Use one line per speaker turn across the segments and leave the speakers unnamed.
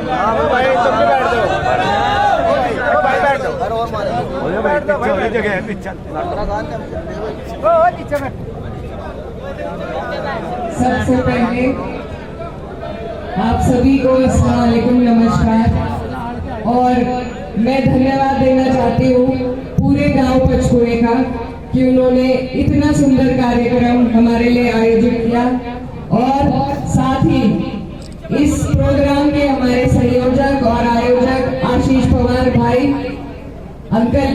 भाई तुम भी बैठ दो भाई, बैठ दो जगह है पीछे।
सबसे पहले आप सभी को अस्सलाम वालेकुम, नमस्कार। और मैं धन्यवाद देना चाहती हूँ पूरे गांव पचकुए का कि उन्होंने इतना सुंदर कार्यक्रम हमारे लिए आयोजित किया। और साथ ही इस प्रोग्राम के हमारे संयोजक और आयोजक आशीष पवार भाई, अंकल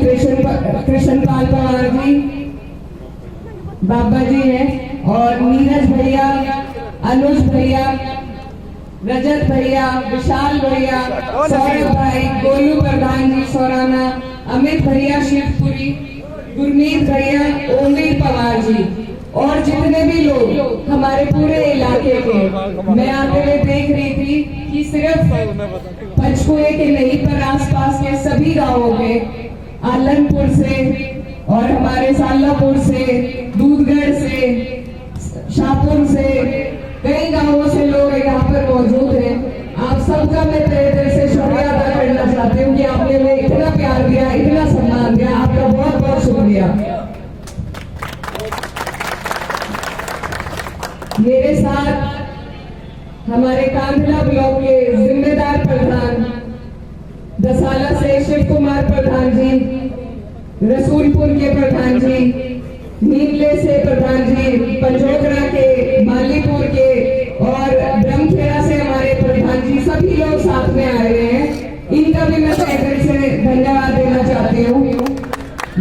कृष्णपाल पवार जी, बाबा जी हैं, और नीरज भैया, अनुज भैया, रजत भैया, विशाल भैया, सौरभ भाई, गोलू प्रधान जी सोराना, अमित भैया शिवपुरी, गुरमीत भैया, ओमवीर पवार जी, और जितने भी लोग हमारे पूरे इलाके के। मैं आते हुए देख रही थी कि सिर्फ पचकुए के नहीं पर आसपास के सभी गांवों के, आलनपुर से और हमारे सालापुर से, दूधगढ़ से, शाहपुर से, कई गांवों से लोग यहाँ पर मौजूद हैं। आप सबका मैं तहे दिल से शुक्रिया अदा करना चाहती हूँ कि आपने हमें इतना प्यार दिया, इतना सम्मान दिया। आपका बहुत बहुत शुक्रिया। मेरे साथ हमारे कांधला ब्लॉक के जिम्मेदार प्रधान दसाला से शिव कुमार प्रधान जी, रसूलपुर के प्रधान जी, नीमले से प्रधान जी, पंजोगरा के, मालीपुर के और ब्रह्मखेड़ा से हमारे प्रधान जी, सभी लोग साथ में आए हुए हैं। इनका भी मैं तहे दिल से धन्यवाद देना चाहती हूँ।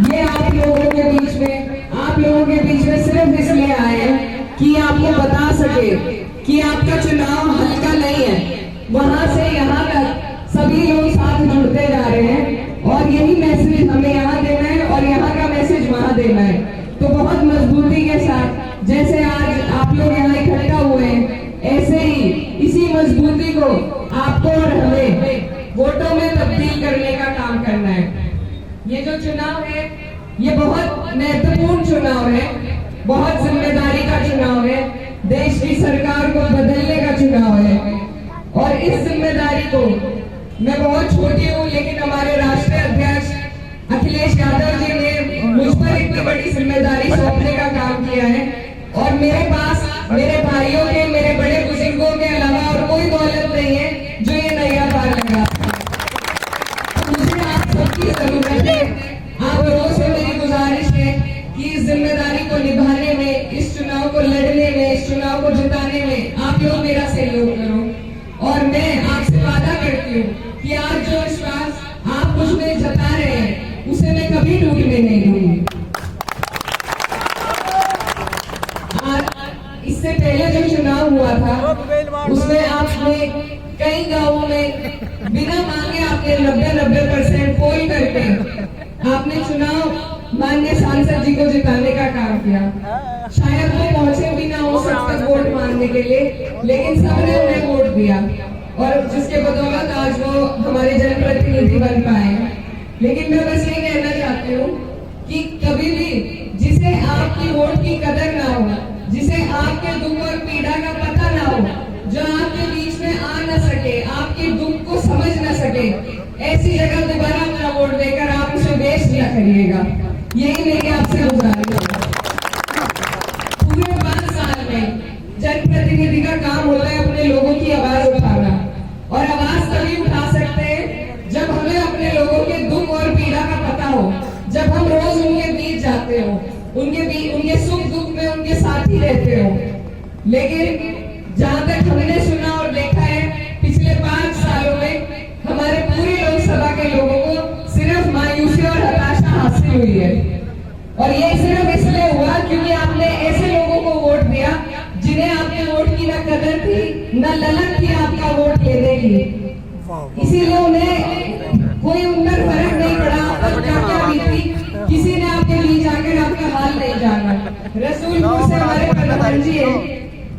ये आप लोगों के बीच में सिर्फ इसलिए आए हैं कि आपको बता सके कि आपका चुनाव हल्का नहीं है। वहां से यहाँ तक सभी लोग साथ जुड़ते जा रहे हैं और यही मैसेज हमें यहाँ देना है और यहाँ का मैसेज वहाँ देना है। तो बहुत मजबूती के साथ जैसे आज आप लोग यहाँ इकट्ठा हुए हैं, ऐसे ही इसी मजबूती को आपको और हमें वोटों में तब्दील करने का काम करना है। ये जो चुनाव है ये बहुत महत्वपूर्ण चुनाव है, बहुत जिम्मेदारी का चुनाव है, देश की सरकार को बदलने का चुनाव है। और इस जिम्मेदारी को मैं बहुत छोटी हूँ, लेकिन हमारे राष्ट्रीय अध्यक्ष अखिलेश यादव जी ने मुझ पर इतनी बड़ी जिम्मेदारी सौंपने का काम किया है। और मेरे पास मेरे भाइयों के, मेरे बड़े बुजुर्गों के अलावा और कोई दौलत नहीं है जो ये नैया पार लगा। तो मुझे आप सबकी जरूरत है। आप लोगों से मेरी गुजारिश है कि इस जिम्मेदारी को निभाने में, इस चुनाव को लड़ने में, इस चुनाव को जिताने में आप लोग मेरा सहयोग करो। और मैं आपसे वादा करती हूँ कि आज जो विश्वास आप मुझ में जता रहे हैं उसे मैं कभी टूटने नहीं दूंगी। इससे पहले जो चुनाव हुआ था उसमें आपने कई गांवों में बिना मांगे आपने 90% पोल करके आपने चुनाव माननीय सांसद जी को जिताने का काम किया। शायद वो पहुंचे भी ना हो सकता वोट मांगने के लिए, लेकिन सबने उन्हें वोट दिया और जिसके बदौलत आज वो हमारे जनप्रतिनिधि बन पाए। लेकिन मैं बस ये कहना चाहती हूँ कि कभी भी जिसे आपकी वोट की कदर ना हो, जिसे आपके दुख और पीड़ा का पता ना हो, जो आपके बीच में आ न सके, आपके दुख को समझ न सके, ऐसी जगह दोबारा अपना वोट देकर आप उसे वेस्ट न करिएगा। यही मेरी आपसे गुजारिश है। पूरे 5 साल में जनप्रतिनिधि का काम होता है अपने लोगों की आवाज उठाना, और आवाज तभी उठा सकते हैं जब हमें अपने लोगों के दुख और पीड़ा का पता हो, जब हम रोज उनके बीच जाते हो, उनके सुख दुख में उनके साथ ही रहते हो। लेकिन जहाँ तक हमने सुना और देखा है, पिछले 5 सालों में हमारे पूरी लोकसभा के लोगों को सिर्फ मायूसी और हताशा हासिल हुई है। और ये सिर्फ इसलिए हुआ क्योंकि आपने ऐसे लोगों को वोट दिया जिन्हें आपके वोट की न कदर थी, न ललक थी आपका वोट लेने की। इसीलिए उन्हें कोई उम्र फर्क नहीं पड़ा आप पर क्या क्या बीती, किसी ने आपके बीच आकर आपका हाल नहीं जाना। रसूलपुर से हमारे प्रधान जी है,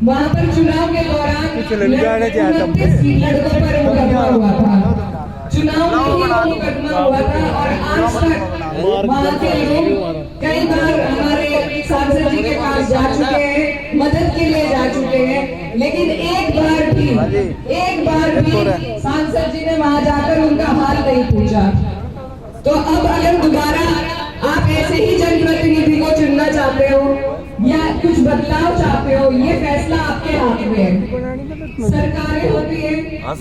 वहाँ पर चुनाव के दौरान 29 लड़कों पर मुकदमा हुआ था। चुनाव में ही वो मुकदमा हुआ था और आज तक वहाँ के लोग कई बार हमारे सांसद जी के पास जा चुके हैं, मदद के लिए जा चुके हैं, लेकिन एक बार भी सांसद जी ने वहां जाकर उनका हाल नहीं पूछा। तो अब अगर दोबारा आप ऐसे ही जनप्रतिनिधि को चुनना चाहते हो या कुछ बदलाव चाहते हो, ये फैसला आपके हाथ में है। सरकारें होती है,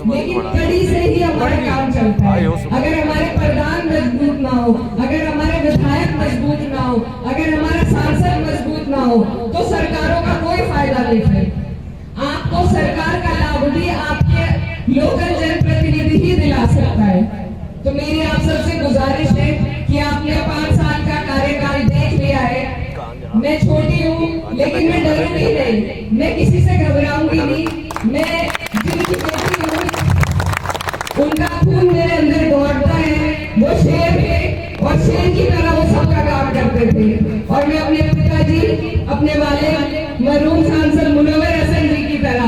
लेकिन कड़ी से ही हमारा काम चलता है। अगर हमारे प्रधान मजबूत ना हो, अगर हमारे विधायक मजबूत ना हो, अगर हमारा सांसद मजबूत ना हो, तो सरकारों का कोई फायदा नहीं है। आपको सरकार का लाभ भी आपके लोकल जनप्रतिनिधि ही दिला सकता है। तो मेरी आप सबसे गुजारिश है कि आपने 5 साल का कार्यकाल देख लिया है। मैं छोटी हूँ, लेकिन मैं डरूंगी नहीं, मैं किसी से घबराऊंगी नहीं। मैं जिनकी बेटी हूँ, उनका खून मेरे अंदर दौड़ता है। वो शेर है और शेर की तरह वो सबका काम करते थे। और मैं अपने पिताजी, अपने वाले मरहूम सांसद मुनव्वर हसन जी की तरह,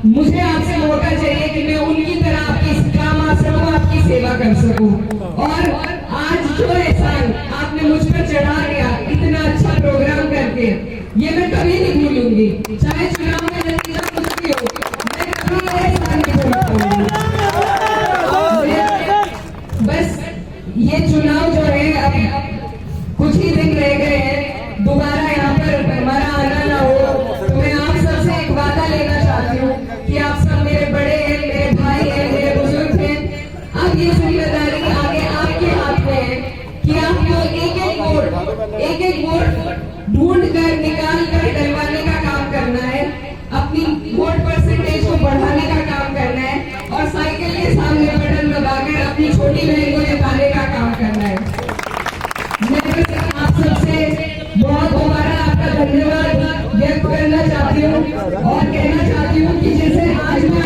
मुझे आपसे मौका चाहिए कि मैं उनकी तरह आपकी काम आ सकूं, आपकी सेवा कर सकूं। और आज जो एहसान आपने मुझ पर चढ़ा दिया इतना अच्छा प्रोग्राम करके, ये मैं कभी नहीं भूलूंगी। चाहे चुनाव में नतीजा कुछ भी हो, मैं कभी ये एहसान नहीं भूल पाऊंगी। बस ये चुनाव जो है, अब कुछ ही दिन रह गए हैं, दोबारा यहाँ पर हमारा आना ना हो। तो मैं आप सबसे एक वादा लेना चाहती हूँ कि आप सब मेरे बड़े हैं, मेरे भाई हैं, मेरे बुजुर्ग हैं। अब ये जिम्मेदारी आगे आपके हाथ में है कि आपको एक एक वोट ढूंढ कर, निकाल कर डलवाने का काम करना है, अपनी वोट परसेंटेज को बढ़ाने का काम करना है, और साइकिल के सामने बटन दबाकर अपनी छोटी बहन को जिताने का काम करना है। मैं बस आप सबसे बहुत दोबारा आपका धन्यवाद व्यक्त करना चाहती हूँ और कहना चाहती हूँ कि जैसे आज मैं